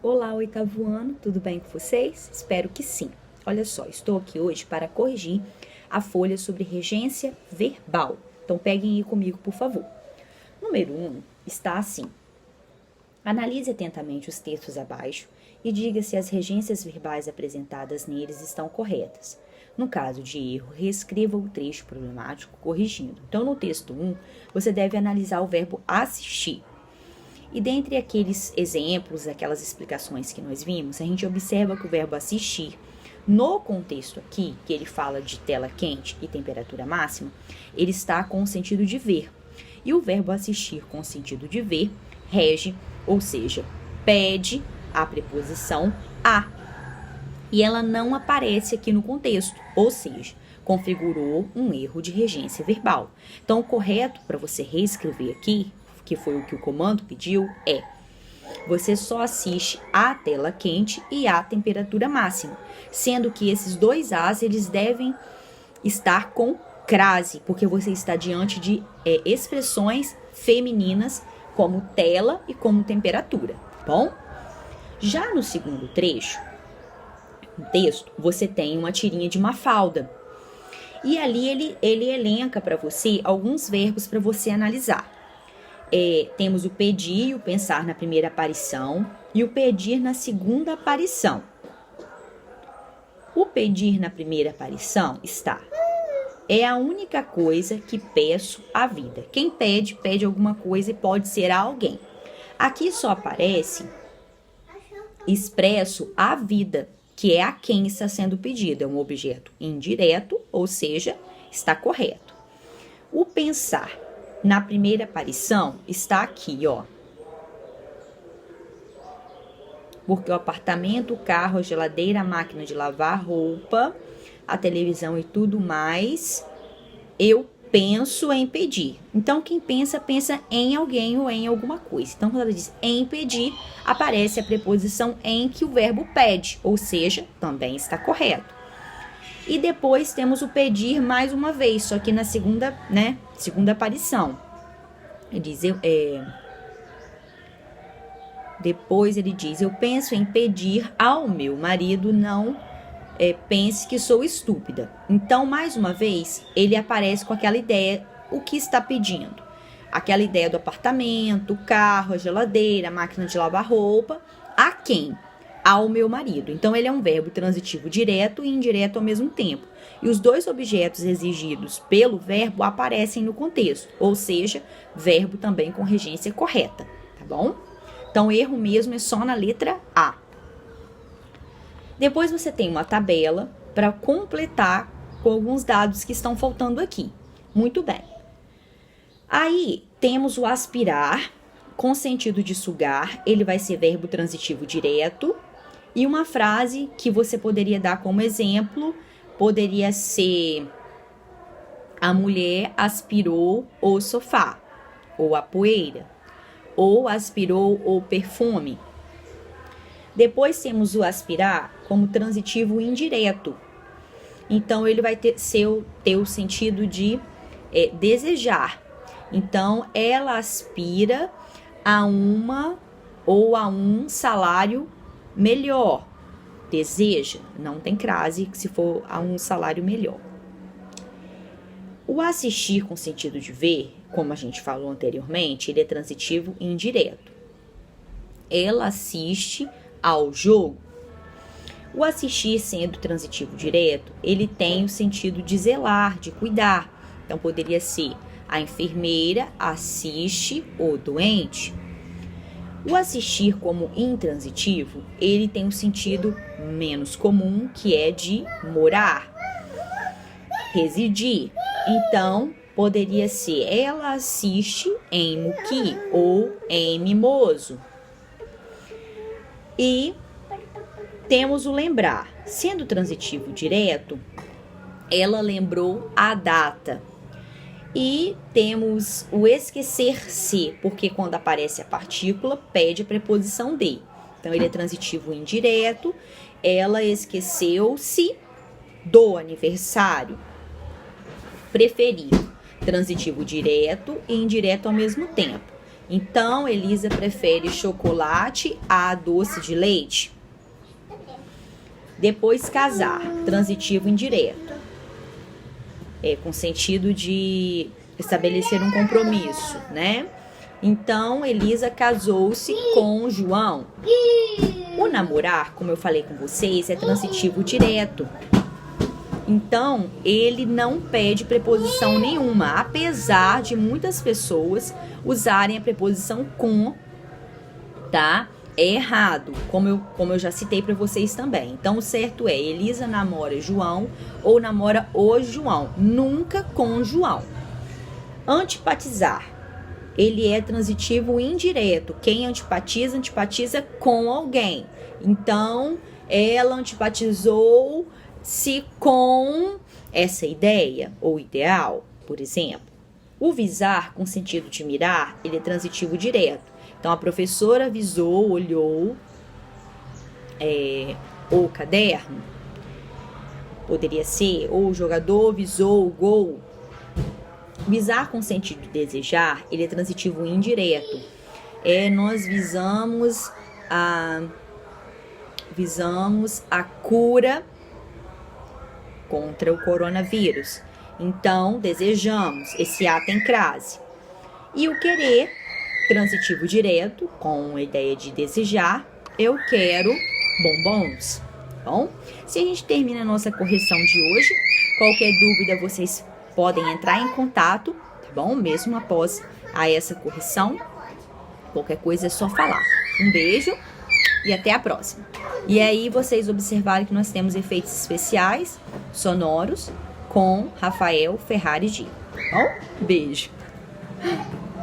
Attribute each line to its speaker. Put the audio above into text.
Speaker 1: Olá, oitavo ano, tudo bem com vocês? Espero que sim. Olha só, estou aqui hoje para corrigir a folha sobre regência verbal. Então, peguem aí comigo, por favor. Número 1 está assim. Analise atentamente os textos abaixo e diga se as regências verbais apresentadas neles estão corretas. No caso de erro, reescreva o trecho problemático corrigindo. Então, no texto 1, você deve analisar o verbo assistir. E dentre aqueles exemplos, aquelas explicações que nós vimos, a gente observa que o verbo assistir, no contexto aqui, que ele fala de tela quente e temperatura máxima, ele está com o sentido de ver. E o verbo assistir com o sentido de ver rege, ou seja, pede a preposição a. E ela não aparece aqui no contexto, ou seja, configurou um erro de regência verbal. Então, o correto para você reescrever aqui, que foi o que o comando pediu, é: você só assiste à tela quente e à temperatura máxima, sendo que esses dois As, eles devem estar com crase, porque você está diante de expressões femininas, como tela e como temperatura, tá bom? Já no segundo trecho, no texto, você tem uma tirinha de Mafalda, e ali ele elenca para você alguns verbos para você analisar. Temos o pedir e o pensar na primeira aparição e o pedir na segunda aparição. O pedir na primeira aparição está: é a única coisa que peço à vida. Quem pede, pede alguma coisa e pode ser a alguém. Aqui só aparece expresso a vida, que é a quem está sendo pedido. É um objeto indireto, ou seja, está correto. O pensar na primeira aparição está aqui, ó. Porque o apartamento, o carro, a geladeira, a máquina de lavar roupa, a televisão e tudo mais, eu penso em pedir. Então, quem pensa, pensa em alguém ou em alguma coisa. Então, quando ela diz em pedir, aparece a preposição em, que o verbo pede, ou seja, também está correto. E depois temos o pedir mais uma vez, só que na segunda aparição. Ele diz, depois ele diz: eu penso em pedir ao meu marido, não pense que sou estúpida. Então, mais uma vez, ele aparece com aquela ideia, o que está pedindo. Aquela ideia do apartamento, o carro, a geladeira, a máquina de lavar roupa. A quem? Ao meu marido. Então, ele é um verbo transitivo direto e indireto ao mesmo tempo. E os dois objetos exigidos pelo verbo aparecem no contexto, ou seja, verbo também com regência correta, tá bom? Então, erro mesmo é só na letra A. Depois você tem uma tabela para completar com alguns dados que estão faltando aqui. Muito bem. Aí, temos o aspirar, com sentido de sugar, ele vai ser verbo transitivo direto. E uma frase que você poderia dar como exemplo, poderia ser: a mulher aspirou o sofá, ou a poeira, ou aspirou o perfume. Depois temos o aspirar como transitivo indireto. Então, ele vai ter o sentido de desejar. Então, ela aspira a uma ou a um salário melhor. Deseja, não tem crase se for a um salário melhor. O assistir com sentido de ver, como a gente falou anteriormente, ele é transitivo e indireto. Ela assiste ao jogo. O assistir sendo transitivo direto, ele tem o sentido de zelar, de cuidar. Então, poderia ser: a enfermeira assiste o doente. O assistir como intransitivo, ele tem um sentido menos comum, que é de morar, residir. Então, poderia ser: ela assiste em Muqui ou em Mimoso. E temos o lembrar. Sendo transitivo direto, ela lembrou a data. E temos o esquecer-se, porque quando aparece a partícula, pede a preposição de. Então, ele é transitivo indireto. Ela esqueceu-se do aniversário. Preferir, transitivo direto e indireto ao mesmo tempo. Então, Elisa prefere chocolate a doce de leite. Depois, casar, transitivo indireto. Com sentido de estabelecer um compromisso, né? Então, Elisa casou-se com João. O namorar, como eu falei com vocês, é transitivo direto. Então, ele não pede preposição nenhuma, apesar de muitas pessoas usarem a preposição com, tá? É errado, como eu já citei para vocês também. Então, o certo é, Elisa namora João ou namora o João, nunca com João. Antipatizar, ele é transitivo indireto. Quem antipatiza, antipatiza com alguém. Então, ela antipatizou-se com essa ideia ou ideal, por exemplo. O visar, com sentido de mirar, ele é transitivo direto. Então, a professora visou, olhou o caderno, poderia ser, ou o jogador visou o gol. Visar com sentido de desejar, ele é transitivo indireto. Nós visamos a cura contra o coronavírus. Então, desejamos. Esse A tem crase. E o querer, transitivo direto, com a ideia de desejar, eu quero bombons. Bom, se a gente termina a nossa correção de hoje, qualquer dúvida vocês podem entrar em contato, tá bom? Mesmo após essa correção, qualquer coisa é só falar. Um beijo e até a próxima. E aí vocês observaram que nós temos efeitos especiais, sonoros, com Rafael Ferrari G. Bom, beijo.